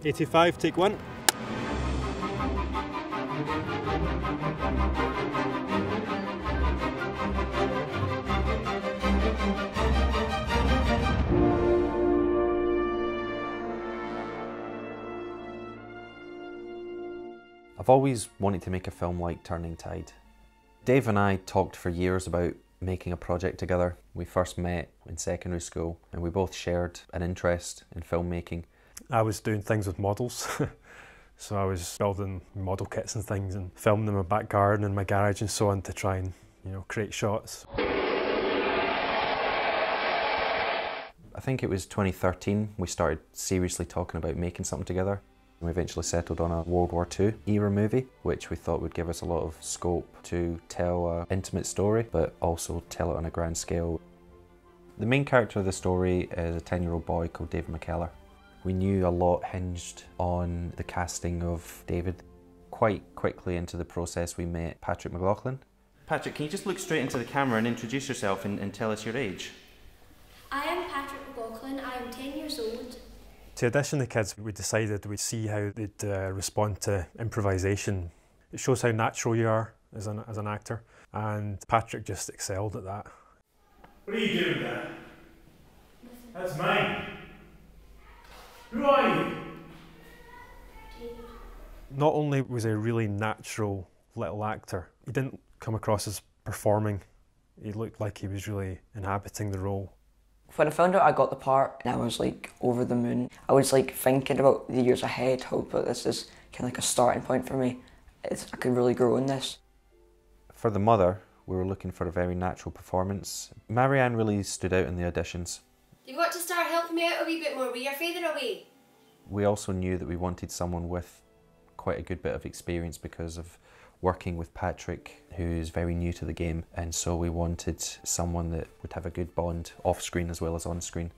85, take one. I've always wanted to make a film like Turning Tide. Dave and I talked for years about making a project together. We first met in secondary school and we both shared an interest in filmmaking. I was doing things with models, so I was building model kits and things and filming them in my back garden and my garage and so on to try and, create shots. I think it was 2013 we started seriously talking about making something together. We eventually settled on a World War II era movie, which we thought would give us a lot of scope to tell an intimate story, but also tell it on a grand scale. The main character of the story is a 10-year-old boy called David McKellar. We knew a lot hinged on the casting of David. Quite quickly into the process we met Patrick McLaughlin. Patrick, can you just look straight into the camera and introduce yourself and tell us your age? I am Patrick McLaughlin, I am 10 years old. To audition the kids, we decided we'd see how they'd respond to improvisation. It shows how natural you are as an actor, and Patrick just excelled at that. What are you doing there? That's mine. Who are you? Not only was he a really natural little actor, he didn't come across as performing. He looked like he was really inhabiting the role. When I found out I got the part, I was like over the moon. I was like thinking about the years ahead, how this is kind of like a starting point for me. I could really grow in this. For the mother, we were looking for a very natural performance. Marianne really stood out in the auditions. You've got to start helping me out a wee bit more, you're fading away. We also knew that we wanted someone with quite a good bit of experience because of working with Patrick, who's very new to the game, and so we wanted someone that would have a good bond off-screen as well as on-screen.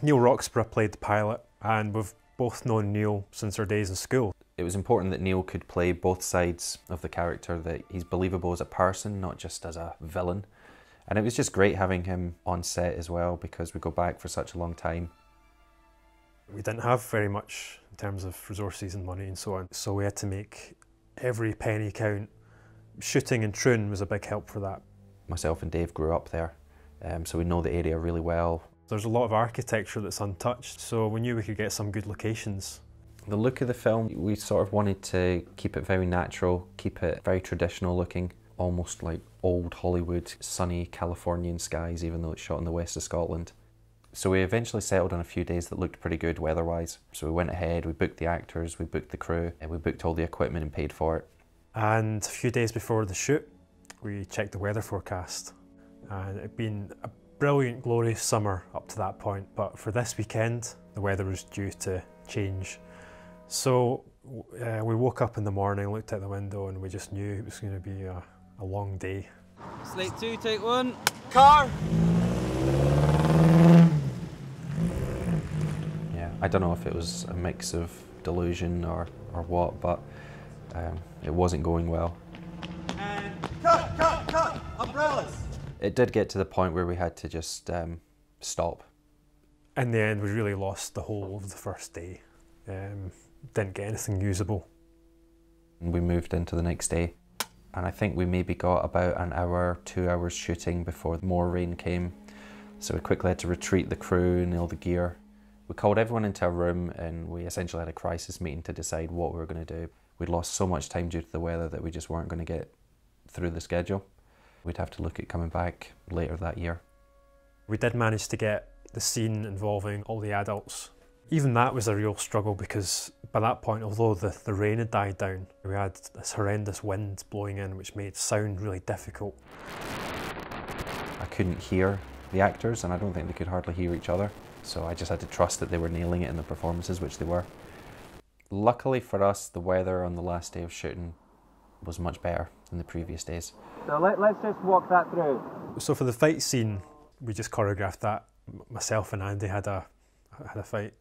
Neil Roxburgh played the pilot, and we've both known Neil since our days in school. It was important that Neil could play both sides of the character, that he's believable as a person, not just as a villain. And it was just great having him on set as well, because we go back for such a long time. We didn't have very much in terms of resources and money and so on, so we had to make every penny count. Shooting in Troon was a big help for that. Myself and Dave grew up there, so we know the area really well. There's a lot of architecture that's untouched, so we knew we could get some good locations. The look of the film, we sort of wanted to keep it very natural, keep it very traditional looking, almost like old Hollywood, sunny Californian skies, even though it's shot in the west of Scotland. So we eventually settled on a few days that looked pretty good weather-wise. So we went ahead, we booked the actors, we booked the crew, and we booked all the equipment and paid for it. And a few days before the shoot, we checked the weather forecast. And it'd been a brilliant, glorious summer up to that point, but for this weekend, the weather was due to change. So we woke up in the morning, looked out the window, and we just knew it was going to be a long day. Slate 2, take 1. Car! Yeah, I don't know if it was a mix of delusion or what, but it wasn't going well. And cut! Umbrellas! It did get to the point where we had to just stop. In the end, we really lost the whole of the first day. Didn't get anything usable. And we moved into the next day, and I think we maybe got about an hour, 2 hours shooting before more rain came. So we quickly had to retreat the crew and all the gear. We called everyone into a room and we essentially had a crisis meeting to decide what we were going to do. We'd lost so much time due to the weather that we just weren't going to get through the schedule. We'd have to look at coming back later that year. We did manage to get the scene involving all the adults. Even that was a real struggle because by that point, although the rain had died down, we had this horrendous wind blowing in which made sound really difficult. I couldn't hear the actors and I don't think they could hardly hear each other. So I just had to trust that they were nailing it in the performances, which they were. Luckily for us, the weather on the last day of shooting was much better than the previous days. So let's just walk that through. So for the fight scene, we just choreographed that. Myself and Andy had a fight.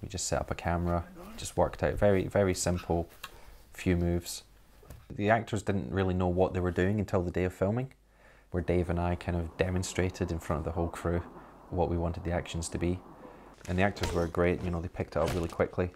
We just set up a camera, just worked out very, very simple few moves. The actors didn't really know what they were doing until the day of filming, where Dave and I kind of demonstrated in front of the whole crew what we wanted the actions to be. And the actors were great, you know, they picked it up really quickly.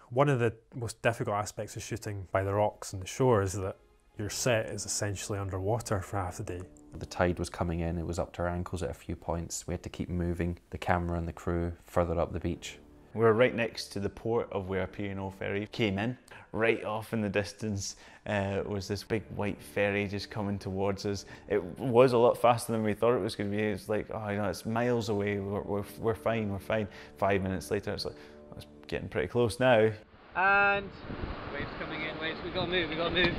One of the most difficult aspects of shooting by the rocks and the shore is that your set is essentially underwater for half the day. The tide was coming in, it was up to our ankles at a few points. We had to keep moving the camera and the crew further up the beach. We were right next to the port of where P&O ferry came in. Right off in the distance was this big white ferry just coming towards us. It was a lot faster than we thought it was going to be. It's like, oh, you know, it's miles away. We're fine. We're fine. 5 minutes later, it's like, oh, it's getting pretty close now. And waves coming in. Waves. We gotta move. We gotta move.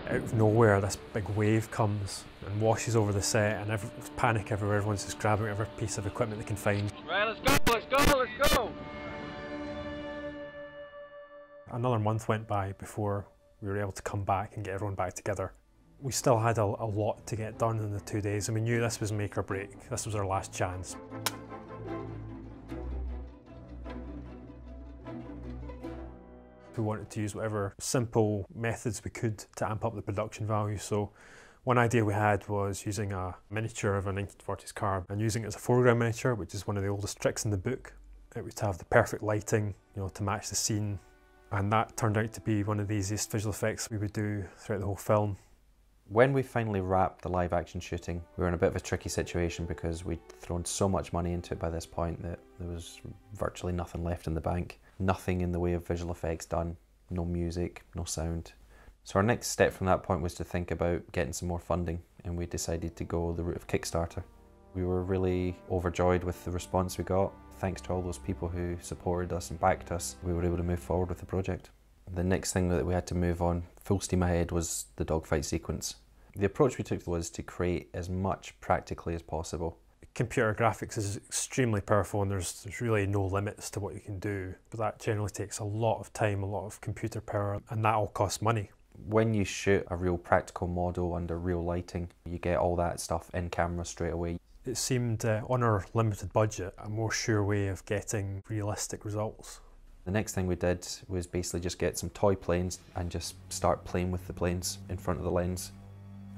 Out of nowhere, this big wave comes and washes over the set, and there's panic everywhere. Everyone's just grabbing whatever piece of equipment they can find. Right, let's go. Let's go. Let's go. Another month went by before we were able to come back and get everyone back together. We still had a lot to get done in the 2 days, and we knew this was make or break. This was our last chance. We wanted to use whatever simple methods we could to amp up the production value. So one idea we had was using a miniature of a 1940s car and using it as a foreground miniature, which is one of the oldest tricks in the book. It was to have the perfect lighting, you know, to match the scene. And that turned out to be one of the easiest visual effects we would do throughout the whole film. When we finally wrapped the live action shooting, we were in a bit of a tricky situation because we'd thrown so much money into it by this point that there was virtually nothing left in the bank. Nothing in the way of visual effects done, no music, no sound. So our next step from that point was to think about getting some more funding, and we decided to go the route of Kickstarter. We were really overjoyed with the response we got. Thanks to all those people who supported us and backed us, we were able to move forward with the project. The next thing that we had to move on full steam ahead was the dogfight sequence. The approach we took was to create as much practically as possible. Computer graphics is extremely powerful, and there's really no limits to what you can do, but that generally takes a lot of time, a lot of computer power, and that all costs money. When you shoot a real practical model under real lighting, you get all that stuff in camera straight away. It seemed, on our limited budget, a more sure way of getting realistic results. The next thing we did was basically just get some toy planes and just start playing with the planes in front of the lens.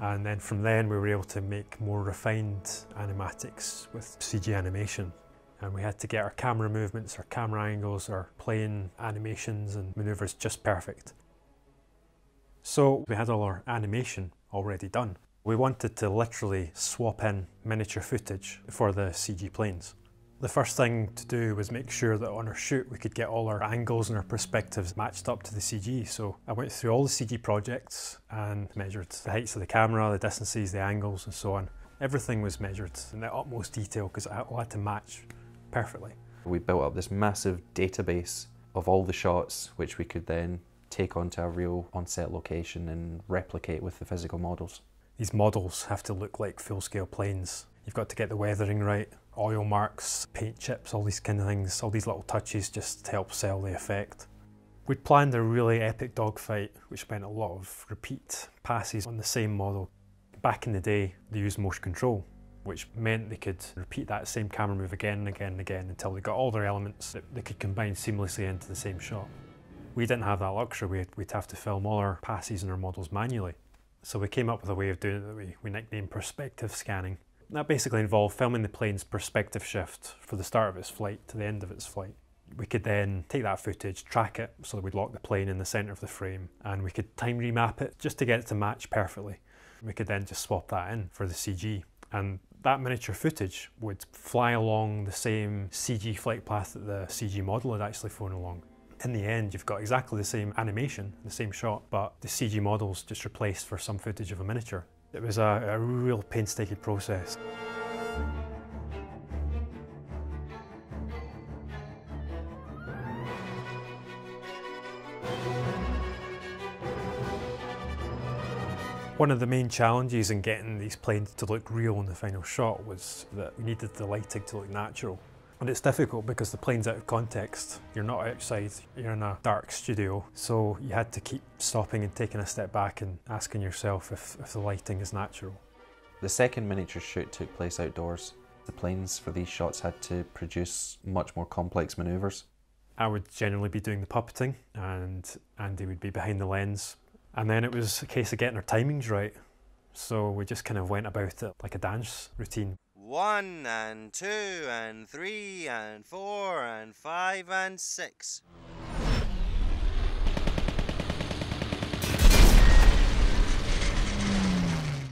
And then from then we were able to make more refined animatics with CG animation. And we had to get our camera movements, our camera angles, our plane animations and maneuvers just perfect. So we had all our animation already done. We wanted to literally swap in miniature footage for the CG planes. The first thing to do was make sure that on our shoot we could get all our angles and our perspectives matched up to the CG. So I went through all the CG projects and measured the heights of the camera, the distances, the angles and so on. Everything was measured in the utmost detail because it all had to match perfectly. We built up this massive database of all the shots which we could then take onto a real on-set location and replicate with the physical models. These models have to look like full-scale planes. You've got to get the weathering right, oil marks, paint chips, all these kind of things, all these little touches just to help sell the effect. We'd planned a really epic dogfight, which meant a lot of repeat passes on the same model. Back in the day, they used motion control, which meant they could repeat that same camera move again and again and again until they got all their elements that they could combine seamlessly into the same shot. We didn't have that luxury, we'd have to film all our passes and our models manually. So we came up with a way of doing it that we nicknamed perspective scanning. That basically involved filming the plane's perspective shift for the start of its flight to the end of its flight. We could then take that footage, track it so that we'd lock the plane in the centre of the frame, and we could time remap it just to get it to match perfectly. We could then just swap that in for the CG, and that miniature footage would fly along the same CG flight path that the CG model had actually flown along. In the end, you've got exactly the same animation, the same shot, but the CG model's just replaced for some footage of a miniature. It was a real painstaking process. One of the main challenges in getting these planes to look real in the final shot was that we needed the lighting to look natural. And it's difficult because the plane's out of context. You're not outside, you're in a dark studio. So you had to keep stopping and taking a step back and asking yourself if the lighting is natural. The second miniature shoot took place outdoors. The planes for these shots had to produce much more complex manoeuvres. I would generally be doing the puppeting and Andy would be behind the lens. And then it was a case of getting our timings right. So we just kind of went about it like a dance routine. 1 and 2 and 3 and 4 and 5 and 6.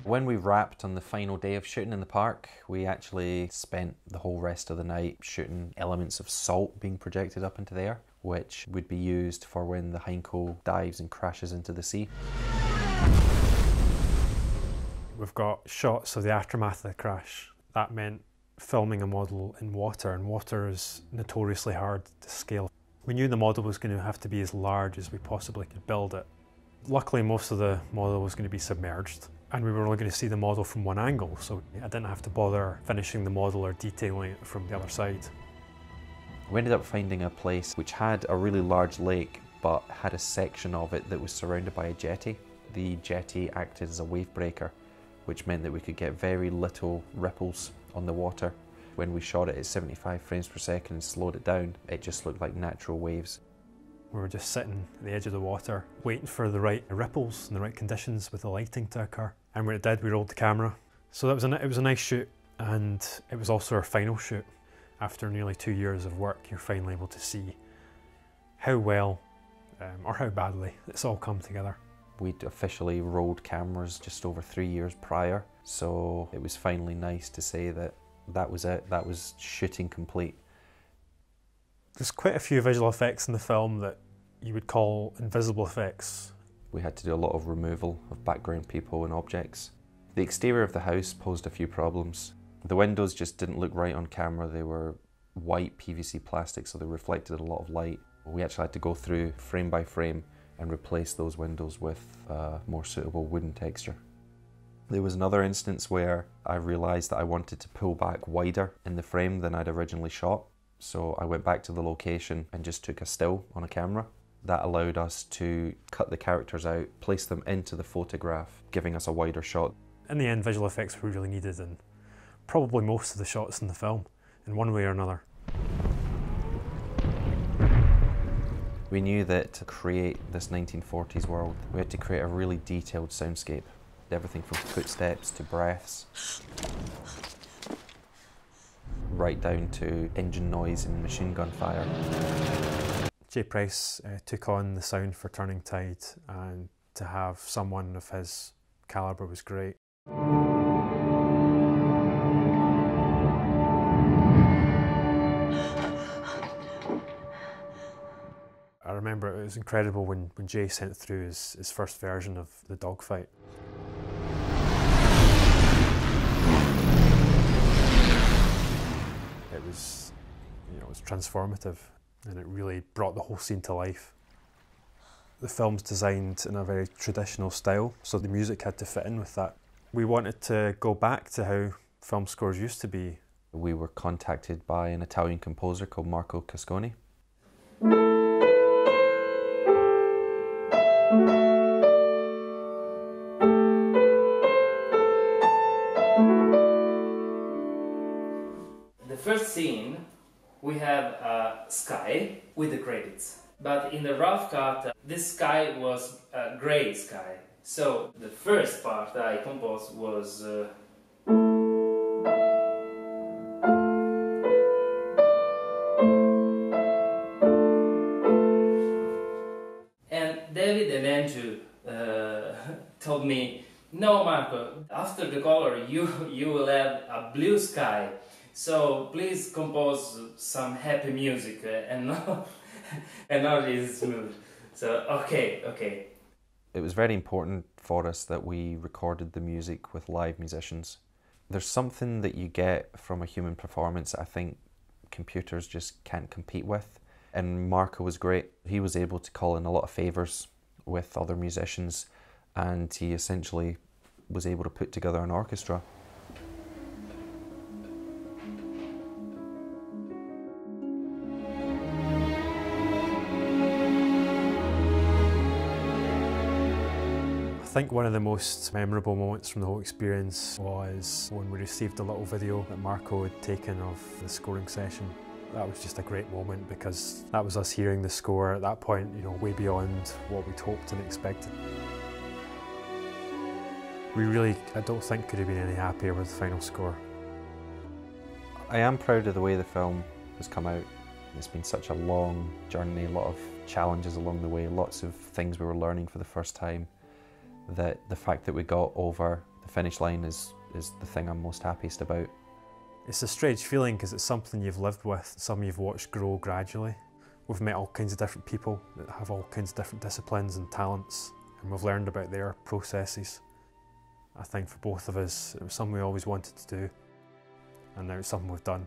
When we wrapped on the final day of shooting in the park, we actually spent the whole rest of the night shooting elements of salt being projected up into the air, which would be used for when the Heinkel dives and crashes into the sea. We've got shots of the aftermath of the crash. That meant filming a model in water, and water is notoriously hard to scale. We knew the model was going to have to be as large as we possibly could build it. Luckily, most of the model was going to be submerged, and we were only going to see the model from one angle, so I didn't have to bother finishing the model or detailing it from the other side. We ended up finding a place which had a really large lake, but had a section of it that was surrounded by a jetty. The jetty acted as a wave breaker, which meant that we could get very little ripples on the water. When we shot it at 75 frames per second and slowed it down, it just looked like natural waves. We were just sitting at the edge of the water, waiting for the right ripples and the right conditions with the lighting to occur. And when it did, we rolled the camera. So it was a nice shoot, and it was also our final shoot. After nearly 2 years of work, you're finally able to see how well, or how badly, it's all come together. We'd officially rolled cameras just over 3 years prior, so it was finally nice to say that that was it, that was shooting complete. There's quite a few visual effects in the film that you would call invisible effects. We had to do a lot of removal of background people and objects. The exterior of the house posed a few problems. The windows just didn't look right on camera. They were white PVC plastic, so they reflected a lot of light. We actually had to go through frame by frame and replace those windows with a more suitable wooden texture. There was another instance where I realised that I wanted to pull back wider in the frame than I'd originally shot. So I went back to the location and just took a still on a camera. That allowed us to cut the characters out, place them into the photograph, giving us a wider shot. In the end, visual effects were really needed in probably most of the shots in the film, in one way or another. We knew that to create this 1940s world, we had to create a really detailed soundscape. Everything from footsteps to breaths, right down to engine noise and machine gun fire. Jay Price took on the sound for Turning Tide, and to have someone of his calibre was great. I remember it was incredible when Jay sent through his first version of the dogfight. It was, it was transformative, and it really brought the whole scene to life. The film's designed in a very traditional style, so the music had to fit in with that. We wanted to go back to how film scores used to be. We were contacted by an Italian composer called Marco Casconi. The first scene, we have a sky with the credits. But in the rough cut, this sky was a grey sky. So the first part that I composed was and David and Andrew told me, no Marco, after the color you will have a blue sky. So please compose some happy music and not this smooth. So okay. It was very important for us that we recorded the music with live musicians. There's something that you get from a human performance that I think computers just can't compete with. And Marco was great. He was able to call in a lot of favours with other musicians, and he essentially was able to put together an orchestra. I think one of the most memorable moments from the whole experience was when we received a little video that Marco had taken of the scoring session. That was just a great moment because that was us hearing the score at that point, way beyond what we'd hoped and expected. We really, I don't think, could have been any happier with the final score. I am proud of the way the film has come out. It's been such a long journey, a lot of challenges along the way, lots of things we were learning for the first time, that the fact that we got over the finish line is the thing I'm most happiest about. It's a strange feeling because it's something you've lived with, some you've watched grow gradually. We've met all kinds of different people that have all kinds of different disciplines and talents, and we've learned about their processes. I think for both of us, it was something we always wanted to do, and now it's something we've done.